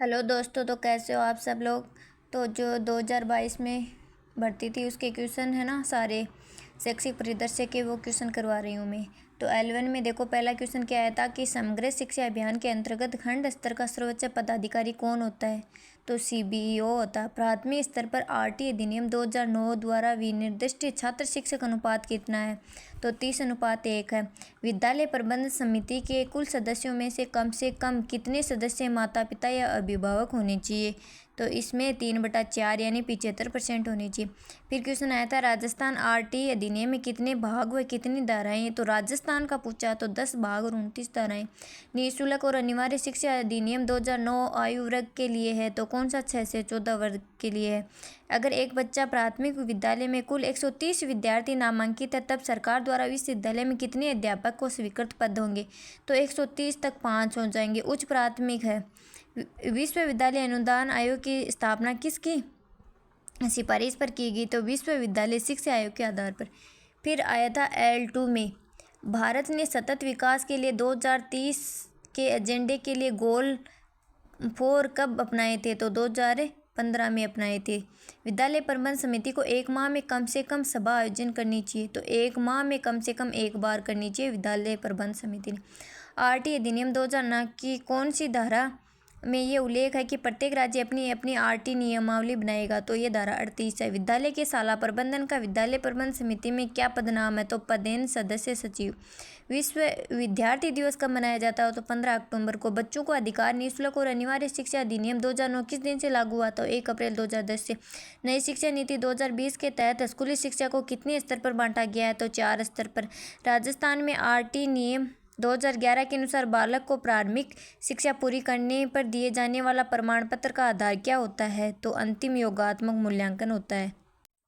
Hello दोस्तों, तो कैसे हो आप सब लोग। तो जो 2022 में भर्ती थी उसके क्वेश्चन है ना, सारे शैक्षिक परिदृश्य के वो क्वेश्चन करवा रही हूँ मैं। तो L1 में देखो, पहला क्वेश्चन क्या आया था कि समग्र शिक्षा अभियान के अंतर्गत खंड स्तर का सर्वोच्च पदाधिकारी कौन होता है। तो CBO होता है। प्राथमिक स्तर पर RT अधिनियम 2009 द्वारा विनिर्दिष्ट छात्र शिक्षक अनुपात कितना है। तो 30:1 है। विद्यालय प्रबंध समिति के कुल सदस्यों में से कम कितने सदस्य माता पिता या अभिभावक होने चाहिए। तो इसमें 3/4 यानी 75% होनी चाहिए। फिर क्वेश्चन आया था राजस्थान RT अधिनियम में कितने भाग व कितनी धाराएं। तो राजस्थान का पूछा तो 10 भाग और 29 धाराएं। निःशुल्क और अनिवार्य शिक्षा अधिनियम 2009 आयु वर्ग के लिए है। तो कौन सा 6 से 14 वर्ग के लिए है। अगर एक बच्चा प्राथमिक विद्यालय में कुल 130 विद्यार्थी नामांकित है, तब सरकार द्वारा इस विद्यालय में कितने अध्यापक को स्वीकृत पद होंगे। तो 130 तक 5 हो जाएंगे। उच्च प्राथमिक है। विश्वविद्यालय अनुदान आयोग की स्थापना किसकी सिफारिश पर की गई। तो विश्वविद्यालय शिक्षा आयोग के आधार पर। फिर आया था L2 में, भारत ने सतत विकास के लिए 2030 के एजेंडे के लिए गोल 4 कब अपनाए थे। तो 2015 में अपनाए थे। विद्यालय प्रबंध समिति को एक माह में कम से कम सभा आयोजन करनी चाहिए। तो एक माह में कम से कम एक बार करनी चाहिए विद्यालय प्रबंध समिति ने। RT अधिनियम 2009 की कौन सी धारा में ये उल्लेख है कि प्रत्येक राज्य अपनी अपनी RT नियमावली बनाएगा। तो ये धारा 38 है। विद्यालय के शाला प्रबंधन का विद्यालय प्रबंध समिति में क्या पदनाम है। तो पदेन सदस्य सचिव। विश्व विद्यार्थी दिवस कब मनाया जाता है। तो 15 अक्टूबर को। बच्चों को अधिकार निःशुल्क और अनिवार्य शिक्षा अधिनियम 2009 किस दिन से लागू हुआ। तो 1 अप्रैल 2010 से। नई शिक्षा नीति 2020 के तहत स्कूली शिक्षा को कितने स्तर पर बांटा गया है। तो 4 स्तर पर। राजस्थान में RT नियम 2011 के अनुसार बालक को प्रारंभिक शिक्षा पूरी करने पर दिए जाने वाला प्रमाण पत्र का आधार क्या होता है। तो अंतिम योगात्मक मूल्यांकन होता है।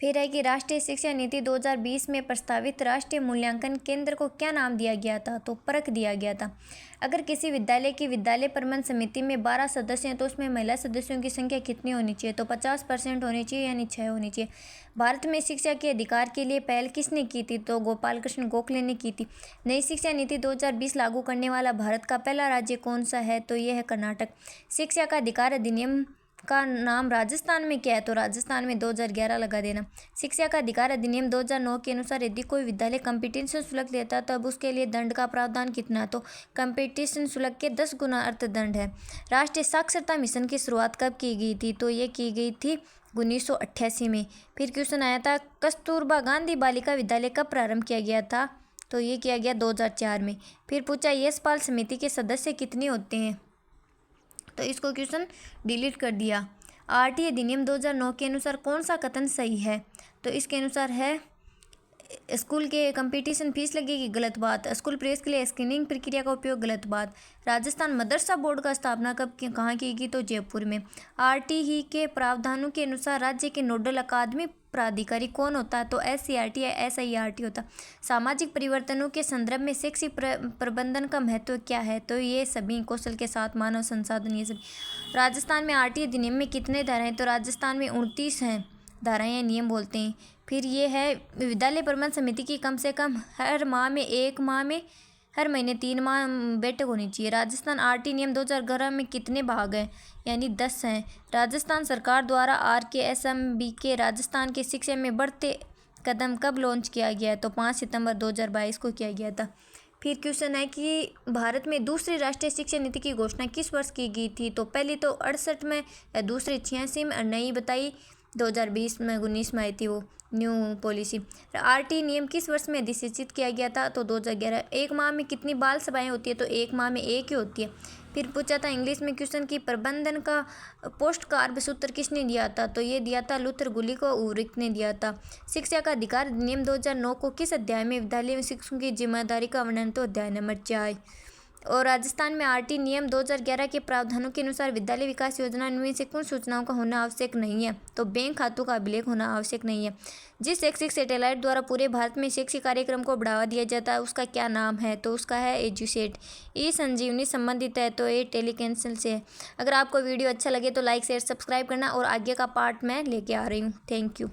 फिर है कि राष्ट्रीय शिक्षा नीति 2020 में प्रस्तावित राष्ट्रीय मूल्यांकन केंद्र को क्या नाम दिया गया था। तो परख दिया गया था। अगर किसी विद्यालय की विद्यालय प्रबंध समिति में 12 सदस्य हैं, तो उसमें महिला सदस्यों की संख्या कितनी होनी चाहिए। तो 50% होनी चाहिए, यानी 6 होनी चाहिए। भारत में शिक्षा के अधिकार के लिए पहल किसने की थी। तो गोपाल कृष्ण गोखले ने की थी। नई शिक्षा नीति 2020 लागू करने वाला भारत का पहला राज्य कौन सा है। तो यह है कर्नाटक। शिक्षा का अधिकार अधिनियम का नाम राजस्थान में क्या है। तो राजस्थान में 2011 लगा देना। शिक्षा का अधिकार अधिनियम 2009 के अनुसार यदि कोई विद्यालय कंपटीशन शुल्क लेता है, तब उसके लिए दंड का प्रावधान कितना है। तो कंपटीशन शुल्क के 10 गुना अर्थदंड है। राष्ट्रीय साक्षरता मिशन की शुरुआत कब की गई थी। तो ये की गई थी 1988 में। फिर क्वेश्चन आया था कस्तूरबा गांधी बालिका विद्यालय कब प्रारंभ किया गया था। तो ये किया गया 2004 में। फिर पूछा यशपाल समिति के सदस्य कितने होते हैं। तो इसको क्वेश्चन डिलीट कर दिया। RT अधिनियम 2009 के अनुसार कौन सा कथन सही है। तो इसके अनुसार है स्कूल के कंपटीशन फीस लगेगी, गलत बात। स्कूल प्रेस के लिए स्क्रीनिंग प्रक्रिया का उपयोग, गलत बात। राजस्थान मदरसा बोर्ड का स्थापना कब कहाँ की गई। तो जयपुर में। RT ही के प्रावधानों के अनुसार राज्य के नोडल अकादमी प्राधिकारी कौन होता है। तो SCRT या SIRT होता। सामाजिक परिवर्तनों के संदर्भ में शैक्षिक प्रबंधन का महत्व क्या है। तो ये सभी कौशल के साथ मानव संसाधन, ये सभी। राजस्थान में RT अधिनियम में कितने धाराएं। तो राजस्थान में 29 हैं धाराएं या नियम बोलते हैं। फिर ये है विद्यालय प्रबंध समिति की कम से कम हर महीने 3 माह बैठक होनी चाहिए। राजस्थान RT नियम 2011 में कितने भाग हैं, यानी 10 हैं। राजस्थान सरकार द्वारा RKSMB राजस्थान के शिक्षा में बढ़ते कदम कब लॉन्च किया गया है। तो 5 सितंबर 2022 को किया गया था। फिर क्वेश्चन है कि भारत में दूसरी राष्ट्रीय शिक्षा नीति की घोषणा किस वर्ष की गई थी। तो पहली तो 68 में, दूसरी 86 में और नई बताई 2020 में 19 में आई थी वो न्यू पॉलिसी। RT नियम किस वर्ष में अधिसूचित किया गया था। तो 2011। एक माह में कितनी बाल सभाएं होती है। तो एक माह में एक ही होती है। फिर पूछा था इंग्लिश में क्वेश्चन की प्रबंधन का पोस्ट कार्ब सूत्र किसने दिया था। तो ये दिया था लुथर गुली को उरिक ने दिया था। शिक्षा का अधिकार अधिनियम 2009 को किस अध्याय में विद्यालय में शिक्षकों की जिम्मेदारी का वर्णन। तो अध्याय नंबर 4। और राजस्थान में RT नियम 2011 के प्रावधानों के अनुसार विद्यालय विकास योजना में से कुछ सूचनाओं का होना आवश्यक नहीं है। तो बैंक खातों का अभिलेख होना आवश्यक नहीं है। जिस शैक्षिक सैटेलाइट द्वारा पूरे भारत में शैक्षिक कार्यक्रम को बढ़ावा दिया जाता है उसका क्या नाम है। तो उसका है एजुसेट। संजीवनी संबंधित है, तो ये टेलीकैंसल से है। अगर आपको वीडियो अच्छा लगे तो लाइक शेयर सब्सक्राइब करना, और आगे का पार्ट मैं लेके आ रही हूँ। Thank you.